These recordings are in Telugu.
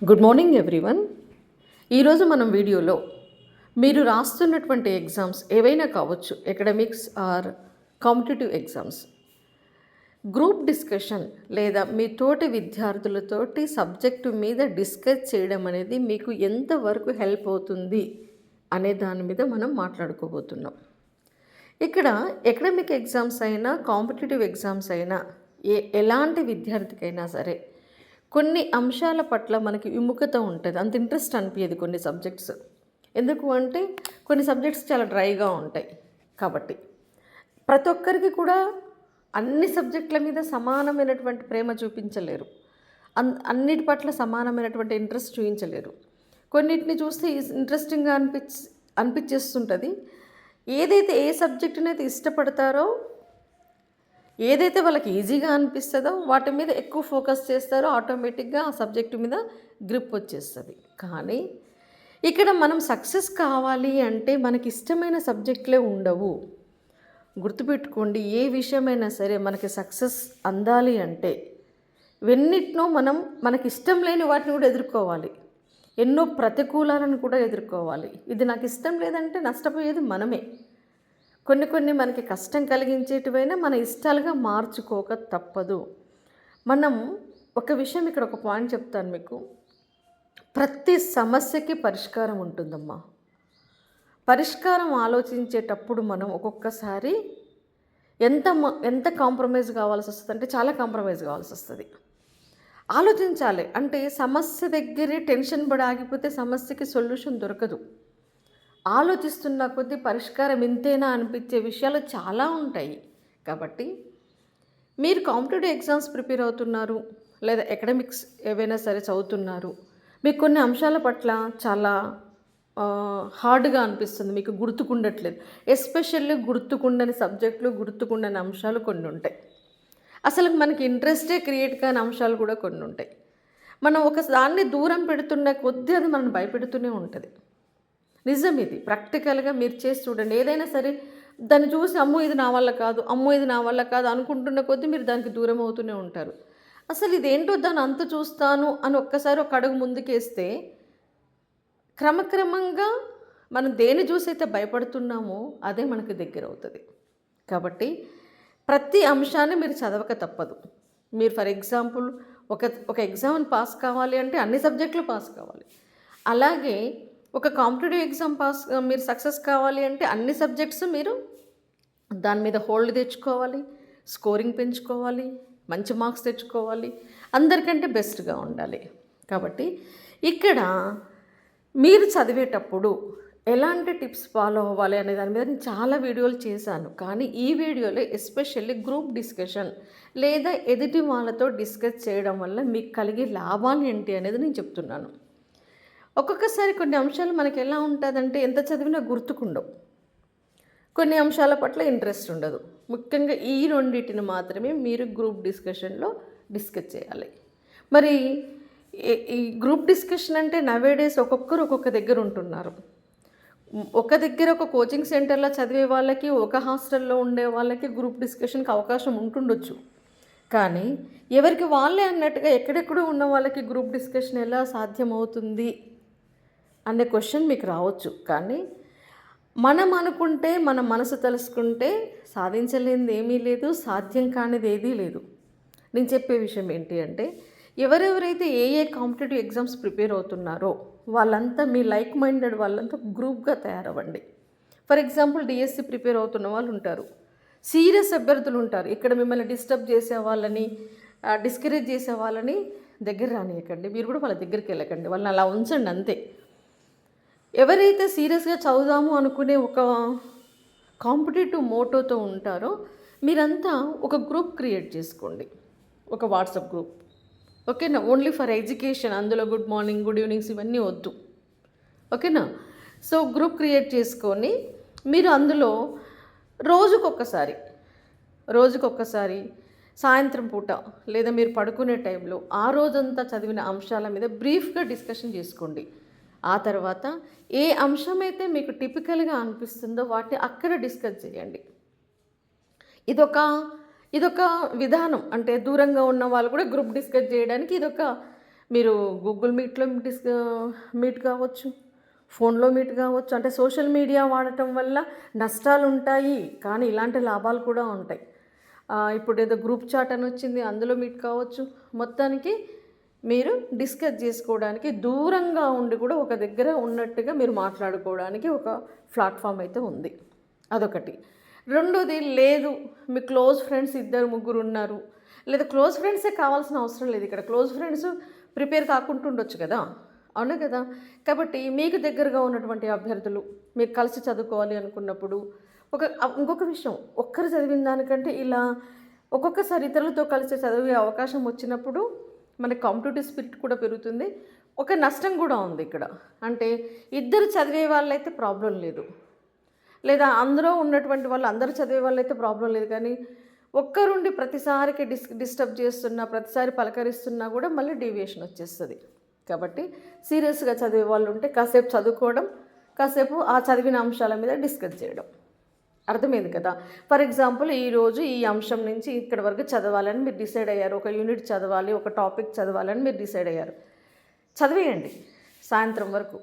Good morning everyone. ఈరోజు మనం వీడియోలో మీరు రాస్తున్నటువంటి ఎగ్జామ్స్ ఏవైనా కావచ్చు, academics or competitive exams, group discussion లేదా మీ తోటి విద్యార్థులతోటి సబ్జెక్టు మీద డిస్కస్ చేయడం అనేది మీకు ఎంతవరకు హెల్ప్ అవుతుంది అనే దాని మీద మనం మాట్లాడుకోబోతున్నాం. ఇక్కడ అకాడమిక్ ఎగ్జామ్స్ అయినా కాంపిటేటివ్ ఎగ్జామ్స్ అయినా ఎలాంటి విద్యార్థికైనా సరే కొన్ని అంశాల పట్ల మనకి విముఖత ఉంటుంది, అంత ఇంట్రెస్ట్ అనిపించదు కొన్ని సబ్జెక్ట్స్. ఎందుకు అంటే కొన్ని సబ్జెక్ట్స్ చాలా డ్రైగా ఉంటాయి. కాబట్టి ప్రతి ఒక్కరికి కూడా అన్ని సబ్జెక్టుల మీద సమానమైనటువంటి ప్రేమ చూపించలేరు, అన్నిటి పట్ల సమానమైనటువంటి ఇంట్రెస్ట్ చూపించలేరు. కొన్నిటిని చూస్తే ఇంట్రెస్టింగ్గా అనిపించేస్తుంటుంది. ఏదైతే ఏ సబ్జెక్టునైతే ఇష్టపడతారో, ఏదైతే వాళ్ళకి ఈజీగా అనిపిస్తుందో వాటి మీద ఎక్కువ ఫోకస్ చేస్తారో ఆటోమేటిక్గా ఆ సబ్జెక్టు మీద గ్రిప్ వచ్చేస్తుంది. కానీ ఇక్కడ మనం సక్సెస్ కావాలి అంటే మనకి ఇష్టమైన సబ్జెక్టులే ఉండవు. గుర్తుపెట్టుకోండి, ఏ విషయమైనా సరే మనకి సక్సెస్ అందాలి అంటే వెన్నిటినో మనకి ఇష్టం లేని వాటిని కూడా ఎదుర్కోవాలి, ఎన్నో ప్రతికూలాలను కూడా ఎదుర్కోవాలి. ఇది నాకు ఇష్టం లేదంటే నష్టపోయేది మనమే. కొన్ని మనకి కష్టం కలిగించేటివైనా మన ఇష్టాలుగా మార్చుకోక తప్పదు. మనం ఒక విషయం, ఇక్కడ ఒక పాయింట్ చెప్తాను మీకు. ప్రతి సమస్యకి పరిష్కారం ఉంటుందమ్మా. పరిష్కారం ఆలోచించేటప్పుడు మనం ఒక్కొక్కసారి ఎంత కాంప్రమైజ్ కావాల్సి వస్తుంది అంటే చాలా కాంప్రమైజ్ కావాల్సి వస్తుంది. ఆలోచించాలి. అంటే సమస్య దగ్గరే టెన్షన్ పడి ఆగిపోతే సమస్యకి సొల్యూషన్ దొరకదు. ఆలోచిస్తున్న కొద్దీ పరిష్కారం ఇంతేనా అనిపించే విషయాలు చాలా ఉంటాయి. కాబట్టి మీరు కాంపిటేటివ్ ఎగ్జామ్స్ ప్రిపేర్ అవుతున్నారు లేదా అకాడమిక్స్ ఏవైనా సరే చదువుతున్నారు, మీకు కొన్ని అంశాల పట్ల చాలా హార్డ్గా అనిపిస్తుంది, మీకు గుర్తుకుండట్లేదు. ఎస్పెషల్లీ గుర్తుకుండని సబ్జెక్టులు, గుర్తుకుండని అంశాలు కొన్ని ఉంటాయి. అసలు మనకి ఇంట్రెస్టే క్రియేట్ కాని అంశాలు కూడా కొన్ని ఉంటాయి. మనం ఒక దాన్ని దూరం పెడుతున్న కొద్దీ అది మనం భయపెడుతూనే ఉంటుంది. నిజం ఇది. ప్రాక్టికల్గా మీరు చేసి చూడండి. ఏదైనా సరే దాన్ని చూసి అమ్మో ఇది నా వల్ల కాదు, అమ్మో ఇది నా వల్ల కాదు అనుకుంటున్న కొద్దీ మీరు దానికి దూరం అవుతూనే ఉంటారు. అసలు ఇదేంటో దాన్ని అంత చూస్తాను అని ఒక్కసారి ఒక అడుగు ముందుకేస్తే క్రమక్రమంగా మనం దేని చూసి అయితే భయపడుతున్నామో అదే మనకు దగ్గర అవుతుంది. కాబట్టి ప్రతి అంశాన్ని మీరు చదవక తప్పదు. మీరు ఫర్ ఎగ్జాంపుల్ ఒక ఎగ్జామ్ని పాస్ కావాలి అంటే అన్ని సబ్జెక్టులు పాస్ కావాలి. అలాగే ఒక కాంపిటేటివ్ ఎగ్జామ్ మీరు సక్సెస్ కావాలి అంటే అన్ని సబ్జెక్ట్స్ మీరు దాని మీద హోల్డ్ తెచ్చుకోవాలి, స్కోరింగ్ పెంచుకోవాలి, మంచి మార్క్స్ తెచ్చుకోవాలి, అందరికంటే బెస్ట్గా ఉండాలి. కాబట్టి ఇక్కడ మీరు చదివేటప్పుడు ఎలాంటి టిప్స్ ఫాలో అవ్వాలి అనే దాని మీద నేను చాలా వీడియోలు చేశాను. కానీ ఈ వీడియోలో ఎస్పెషల్లీ గ్రూప్ డిస్కషన్ లేదా ఎదుటి వాళ్ళతో డిస్కస్ చేయడం వల్ల మీకు కలిగే లాభాలు ఏంటి అనేది నేను చెప్తున్నాను. ఒక్కొక్కసారి కొన్ని అంశాలు మనకి ఎలా ఉంటుందంటే ఎంత చదివినా గుర్తుకుండవు, కొన్ని అంశాల పట్ల ఇంట్రెస్ట్ ఉండదు. ముఖ్యంగా ఈ రెండింటిని మాత్రమే మీరు గ్రూప్ డిస్కషన్లో డిస్కస్ చేయాలి. మరి ఈ గ్రూప్ డిస్కషన్ అంటే నవేడేస్ ఒక్కొక్కరు ఒక్కొక్క దగ్గర ఉంటున్నారు. ఒక దగ్గర ఒక కోచింగ్ సెంటర్లో చదివే వాళ్ళకి, ఒక హాస్టల్లో ఉండే వాళ్ళకి గ్రూప్ డిస్కషన్కి అవకాశం ఉంటుండొచ్చు. కానీ ఎవరికి వాళ్ళే అన్నట్టుగా ఎక్కడెక్కడో ఉన్న వాళ్ళకి గ్రూప్ డిస్కషన్ ఎలా సాధ్యమవుతుంది అనే క్వశ్చన్ మీకు రావచ్చు. కానీ మనం అనుకుంటే, మన మనసు తెలుసుకుంటే సాధించలేనిది ఏమీ లేదు, సాధ్యం కానిది ఏదీ లేదు. నేను చెప్పే విషయం ఏంటి అంటే, ఎవరెవరైతే ఏ కాంపిటేటివ్ ఎగ్జామ్స్ ప్రిపేర్ అవుతున్నారో వాళ్ళంతా మీ లైక్ మైండెడ్ వాళ్ళంతా గ్రూప్గా తయారవ్వండి. ఫర్ ఎగ్జాంపుల్ డిఎస్సి ప్రిపేర్ అవుతున్న వాళ్ళు ఉంటారు, సీరియస్ అభ్యర్థులు ఉంటారు. ఇక్కడ మిమ్మల్ని డిస్టర్బ్ చేసే వాళ్ళని, డిస్కరేజ్ చేసే వాళ్ళని దగ్గర రానియకండి. మీరు కూడా వాళ్ళ దగ్గరికి వెళ్ళకండి, వాళ్ళని అలా ఉంచండి అంతే. ఎవరైతే సీరియస్గా చదువుదాము అనుకునే ఒక కాంపిటేటివ్ మోటోతో ఉంటారో మీరంతా ఒక గ్రూప్ క్రియేట్ చేసుకోండి, ఒక వాట్సాప్ గ్రూప్. ఓకేనా? Only for education. అందులో గుడ్ మార్నింగ్, గుడ్ ఈవినింగ్స్ ఇవన్నీ వద్దు. ఓకేనా? సో గ్రూప్ క్రియేట్ చేసుకొని మీరు అందులో రోజుకొక్కసారి సాయంత్రం పూట లేదా మీరు పడుకునే టైంలో ఆ రోజంతా చదివిన అంశాల మీద బ్రీఫ్గా డిస్కషన్ చేసుకోండి. ఆ తర్వాత ఏ అంశమైతే మీకు టిపికల్గా అనిపిస్తుందో వాటిని అక్కడ డిస్కస్ చేయండి. ఇదొక విధానం. అంటే దూరంగా ఉన్న వాళ్ళు కూడా గ్రూప్ డిస్కస్ చేయడానికి ఇదొక మీరు గూగుల్ మీట్లో మీట్ కావచ్చు, ఫోన్లో మీట్ కావచ్చు. అంటే సోషల్ మీడియా వాడటం వల్ల నష్టాలు ఉంటాయి, కానీ ఇలాంటి లాభాలు కూడా ఉంటాయి. ఇప్పుడు ఏదో గ్రూప్ చాట్ అని వచ్చింది, అందులో మీట్ కావచ్చు. మొత్తానికి మీరు డిస్కస్ చేసుకోవడానికి దూరంగా ఉండి కూడా ఒక దగ్గర ఉన్నట్టుగా మీరు మాట్లాడుకోవడానికి ఒక ప్లాట్ఫామ్ అయితే ఉంది. అదొకటి. రెండోది, లేదు మీ క్లోజ్ ఫ్రెండ్స్ 2-3 ఉన్నారు, లేదా క్లోజ్ ఫ్రెండ్సే కావాల్సిన అవసరం లేదు. ఇక్కడ క్లోజ్ ఫ్రెండ్స్ ప్రిపేర్ కాకుండా ఉండొచ్చు కదా, అవునా కదా. కాబట్టి మీకు దగ్గరగా ఉన్నటువంటి అభ్యర్థులు మీరు కలిసి చదువుకోవాలి అనుకున్నప్పుడు ఇంకొక విషయం, ఒక్కరు చదివిన దానికంటే ఇలా ఒక్కొక్కసారి ఇతరులతో కలిసి చదివే అవకాశం వచ్చినప్పుడు మనకి కాంపిటేటివ్ స్పిరిట్ కూడా పెరుగుతుంది. ఒక నష్టం కూడా ఉంది ఇక్కడ. అంటే ఇద్దరు చదివే వాళ్ళైతే ప్రాబ్లం లేదు, లేదా అందులో ఉన్నటువంటి వాళ్ళు అందరూ చదివే వాళ్ళైతే ప్రాబ్లం లేదు. కానీ ఒక్కరుండి ప్రతిసారికి డిస్టర్బ్ చేస్తున్నా, ప్రతిసారి పలకరిస్తున్నా కూడా మళ్ళీ డీవియేషన్ వచ్చేస్తుంది. కాబట్టి సీరియస్గా చదివే వాళ్ళు ఉంటే కాసేపు చదువుకోవడం, కాసేపు ఆ చదివిన అంశాల మీద డిస్కస్ చేయడం. అర్థమైంది కదా. ఫర్ ఎగ్జాంపుల్, ఈరోజు ఈ అంశం నుంచి ఇక్కడ వరకు చదవాలని మీరు డిసైడ్ అయ్యారు. ఒక యూనిట్ చదవాలి, ఒక టాపిక్ చదవాలని మీరు డిసైడ్ అయ్యారు. చదివేయండి సాయంత్రం వరకు.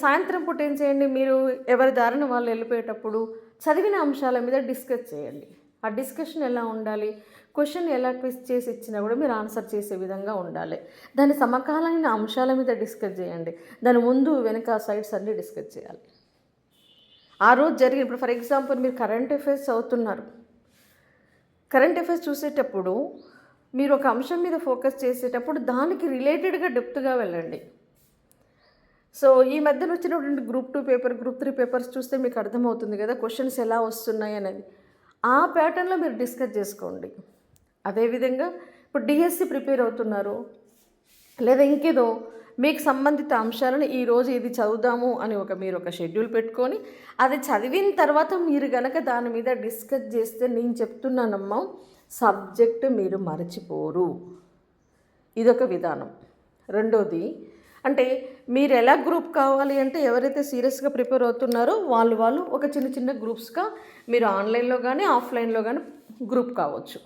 సాయంత్రం పూట ఏం చేయండి, మీరు ఎవరి దారిన వాళ్ళు వెళ్ళిపోయేటప్పుడు చదివిన అంశాల మీద డిస్కస్ చేయండి. ఆ డిస్కషన్ ఎలా ఉండాలి, క్వశ్చన్ ఎలా ట్విస్ట్ చేసి ఇచ్చినా కూడా మీరు ఆన్సర్ చేసే విధంగా ఉండాలి. దాని సమకాలీన అంశాల మీద డిస్కస్ చేయండి. దాని ముందు వెనక సైడ్స్ అన్నీ డిస్కస్ చేయాలి. ఆ రోజు జరిగిన, ఇప్పుడు ఫర్ ఎగ్జాంపుల్ మీరు కరెంట్ అఫైర్స్ చదువుతున్నారు. కరెంట్ అఫైర్స్ చూసేటప్పుడు మీరు ఒక అంశం మీద ఫోకస్ చేసేటప్పుడు దానికి రిలేటెడ్గా డెప్త్గా వెళ్ళండి. సో ఈ మధ్యన వచ్చినటువంటి గ్రూప్ 2 పేపర్, గ్రూప్ 3 పేపర్స్ చూస్తే మీకు అర్థమవుతుంది కదా క్వశ్చన్స్ ఎలా వస్తున్నాయి అనేది. ఆ ప్యాటర్న్లో మీరు డిస్కస్ చేసుకోండి. అదేవిధంగా ఇప్పుడు డిఎస్సి ప్రిపేర్ అవుతున్నారు, లేదా ఇంకేదో మీకు సంబంధిత అంశాలను ఈరోజు ఇది చదువుదాము అని మీరు ఒక షెడ్యూల్ పెట్టుకొని అది చదివిన తర్వాత మీరు గనక దాని మీద డిస్కస్ చేస్తే నేను చెప్తున్నానమ్మా సబ్జెక్టు మీరు మర్చిపోరు. ఇదొక విధానం. రెండోది, అంటే మీరు ఎలా గ్రూప్ కావాలి అంటే ఎవరైతే సీరియస్గా ప్రిపేర్ అవుతున్నారో వాళ్ళు ఒక చిన్న గ్రూప్స్గా మీరు ఆన్లైన్లో కానీ ఆఫ్లైన్లో కానీ గ్రూప్ కావచ్చు.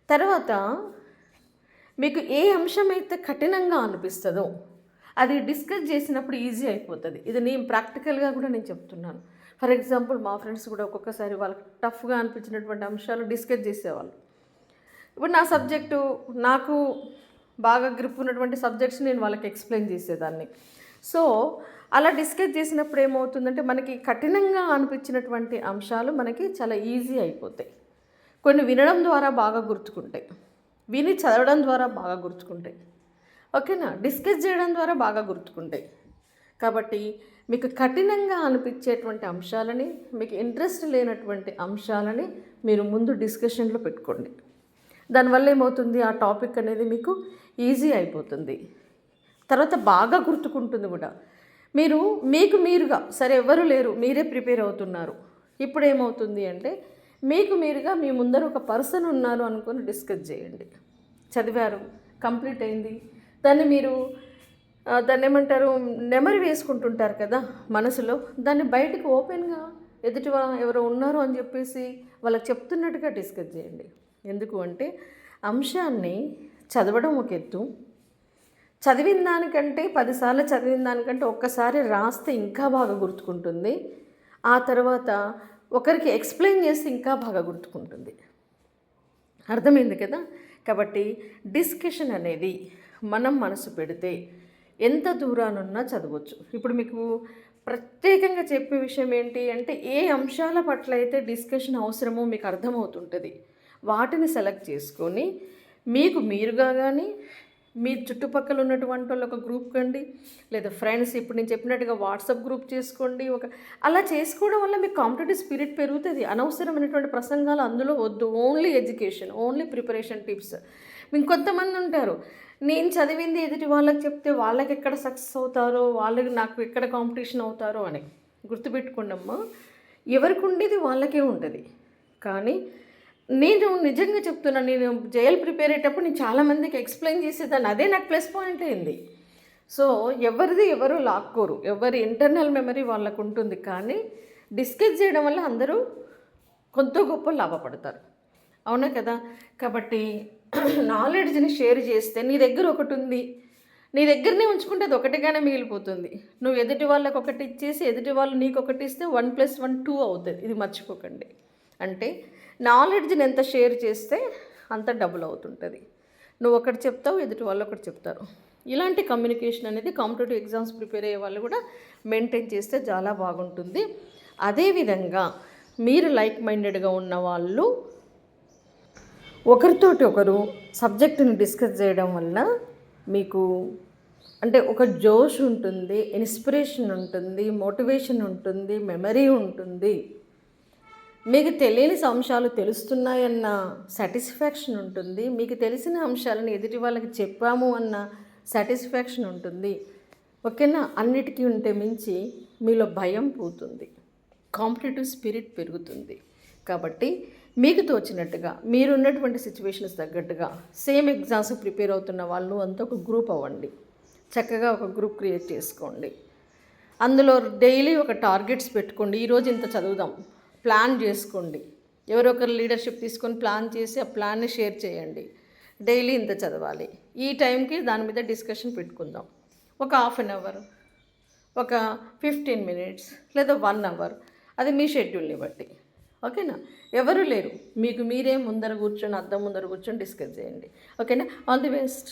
తర్వాత మీకు ఏ అంశం అయితే కఠినంగా అనిపిస్తుందో అది డిస్కస్ చేసినప్పుడు ఈజీ అయిపోతుంది. ఇది నేను ప్రాక్టికల్గా కూడా నేను చెప్తున్నాను. ఫర్ ఎగ్జాంపుల్, మా ఫ్రెండ్స్ కూడా ఒక్కొక్కసారి వాళ్ళకి టఫ్గా అనిపించినటువంటి అంశాలు డిస్కస్ చేసేవాళ్ళు. ఇప్పుడు నా సబ్జెక్టు, నాకు బాగా గ్రిప్ ఉన్నటువంటి సబ్జెక్ట్స్ నేను వాళ్ళకి ఎక్స్ప్లెయిన్ చేసేదాన్ని. సో అలా డిస్కస్ చేసినప్పుడు ఏమవుతుందంటే మనకి కఠినంగా అనిపించినటువంటి అంశాలు మనకి చాలా ఈజీ అయిపోతాయి. కొన్ని వినడం ద్వారా బాగా గుర్తుకుంటాయి, విని చదవడం ద్వారా బాగా గుర్తుకుంటాయి, ఓకేనా, డిస్కస్ చేయడం ద్వారా బాగా గుర్తుకుంటాయి. కాబట్టి మీకు కఠినంగా అనిపించేటువంటి అంశాలని, మీకు ఇంట్రెస్ట్ లేనటువంటి అంశాలని మీరు ముందు డిస్కషన్లో పెట్టుకోండి. దానివల్ల ఏమవుతుంది, ఆ టాపిక్ అనేది మీకు ఈజీ అయిపోతుంది, తర్వాత బాగా గుర్తుకుంటుంది కూడా. మీకు మీరుగా సరే ఎవరు లేరు, మీరే ప్రిపేర్ అవుతున్నారు. ఇప్పుడు ఏమవుతుంది అంటే మీకు మీరుగా మీ ముందర ఒక పర్సన్ ఉన్నారు అనుకొని డిస్కస్ చేయండి. చదివారు, కంప్లీట్ అయింది, దాన్ని మీరు దాన్ని ఏమంటారు, నెమరు వేసుకుంటుంటారు కదా మనసులో, దాన్ని బయటకు ఓపెన్గా ఎదుటివా ఎవరో ఉన్నారు అని చెప్పేసి వాళ్ళకి చెప్తున్నట్టుగా డిస్కస్ చేయండి. ఎందుకు అంటే అంశాన్ని చదవడం ఒక ఎత్తు, చదివిన దానికంటే 10 సార్లు చదివిన దానికంటే ఒక్కసారి రాస్తే ఇంకా బాగా గుర్తుకుంటుంది. ఆ తర్వాత ఒకరికి ఎక్స్ప్లెయిన్ చేస్తే ఇంకా బాగా గుర్తుకుంటుంది. అర్థమైంది కదా. కాబట్టి డిస్కషన్ అనేది మనం మనసు పెడితే ఎంత దూరానున్నా చదవచ్చు. ఇప్పుడు మీకు ప్రత్యేకంగా చెప్పే విషయం ఏంటి అంటే, ఏ అంశాల పట్ల అయితే డిస్కషన్ అవసరమో మీకు అర్థమవుతుంటుంది, వాటిని సెలెక్ట్ చేసుకొని మీకు మీరుగా కానీ మీ చుట్టుపక్కల ఉన్నటువంటి వాళ్ళు ఒక గ్రూప్ కండి, లేదా ఫ్రెండ్స్ ఇప్పుడు నేను చెప్పినట్టుగా వాట్సాప్ గ్రూప్ చేసుకోండి. అలా చేసుకోవడం వల్ల మీకు కాంపిటేటివ్ స్పిరిట్ పెరుగుతుంది. అనవసరమైనటువంటి ప్రసంగాలు అందులో వద్దు. Only education, only preparation tips. ఇంకొంతమంది ఉంటారు, నేను చదివింది ఎదుటి వాళ్ళకి చెప్తే వాళ్ళకి ఎక్కడ సక్సెస్ అవుతారో, వాళ్ళకి నాకు ఎక్కడ కాంపిటీషన్ అవుతారో అని. గుర్తుపెట్టుకోండి అమ్మా, ఎవరికి ఉండేది వాళ్ళకే ఉంటుంది. కానీ నేను నిజంగా చెప్తున్నాను, నేను జేఎల్ ప్రిపేర్ అయ్యేటప్పుడు నేను చాలామందికి ఎక్స్ప్లెయిన్ చేసేదాన్ని. అదే నాకు ప్లస్ పాయింట్ అయింది. సో ఎవరు లాక్కోరు, ఎవరి ఇంటర్నల్ మెమరీ వాళ్ళకు ఉంటుంది. కానీ డిస్కస్ చేయడం వల్ల అందరూ కొంత గొప్ప లాభపడతారు, అవునా కదా. కాబట్టి నాలెడ్జ్ని షేర్ చేస్తే నీ దగ్గర ఒకటి ఉంది, నీ దగ్గరనే ఉంచుకుంటే అది ఒకటిగానే మిగిలిపోతుంది. నువ్వు ఎదుటి వాళ్ళకి ఒకటి ఇచ్చేసి ఎదుటి వాళ్ళు నీకు ఒకటి ఇస్తే 1+1 2 అవుతుంది. ఇది మర్చిపోకండి. అంటే నాలెడ్జ్ని ఎంత షేర్ చేస్తే అంత డబుల్ అవుతుంటుంది. నువ్వు ఒకటి చెప్తావు, ఎదుటి వాళ్ళు ఒకటి చెప్తారు. ఇలాంటి కమ్యూనికేషన్ అనేది కాంపిటేటివ్ ఎగ్జామ్స్ ప్రిపేర్ అయ్యే వాళ్ళు కూడా మెయింటైన్ చేస్తే చాలా బాగుంటుంది. అదేవిధంగా మీరు లైక్ మైండెడ్గా ఉన్న వాళ్ళు ఒకరితోటి ఒకరు సబ్జెక్టుని డిస్కస్ చేయడం వల్ల మీకు అంటే ఒక జోష్ ఉంటుంది, ఇన్స్పిరేషన్ ఉంటుంది, మోటివేషన్ ఉంటుంది, మెమరీ ఉంటుంది. మీకు తెలియని అంశాలు తెలుస్తున్నాయన్న సాటిస్ఫాక్షన్ ఉంటుంది. మీకు తెలిసిన అంశాలను ఎదుటి వాళ్ళకి చెప్పాము అన్న సాటిస్ఫాక్షన్ ఉంటుంది. ఓకేనా? అన్నిటికీ ఉంటే మించి మీలో భయం పోతుంది, కాంపిటేటివ్ స్పిరిట్ పెరుగుతుంది. కాబట్టి మీకు తోచినట్టుగా మీరున్నటువంటి సిచ్యువేషన్స్ తగ్గట్టుగా సేమ్ ఎగ్జామ్స్ ప్రిపేర్ అవుతున్న వాళ్ళు అంతా ఒక గ్రూప్ అవ్వండి. చక్కగా ఒక గ్రూప్ క్రియేట్ చేసుకోండి. అందులో డైలీ ఒక టార్గెట్స్ పెట్టుకోండి. ఈరోజు ఇంత చదువుదాం, ప్లాన్ చేసుకోండి. ఎవరొకరు లీడర్షిప్ తీసుకొని ప్లాన్ చేసి ఆ ప్లాన్ని షేర్ చేయండి. డైలీ ఇంత చదవాలి, ఈ టైంకి దాని మీద డిస్కషన్ పెట్టుకుందాం. ఒక 1/2 అవర్, ఒక 15 మినిట్స్ లేదా 1 అవర్, అది మీ షెడ్యూల్ని బట్టి. ఓకేనా? ఎవరు లేరు, మీకు మీరే ముందర కూర్చొని అద్దం ముందర కూర్చొని డిస్కస్ చేయండి. ఓకేనా? All the best.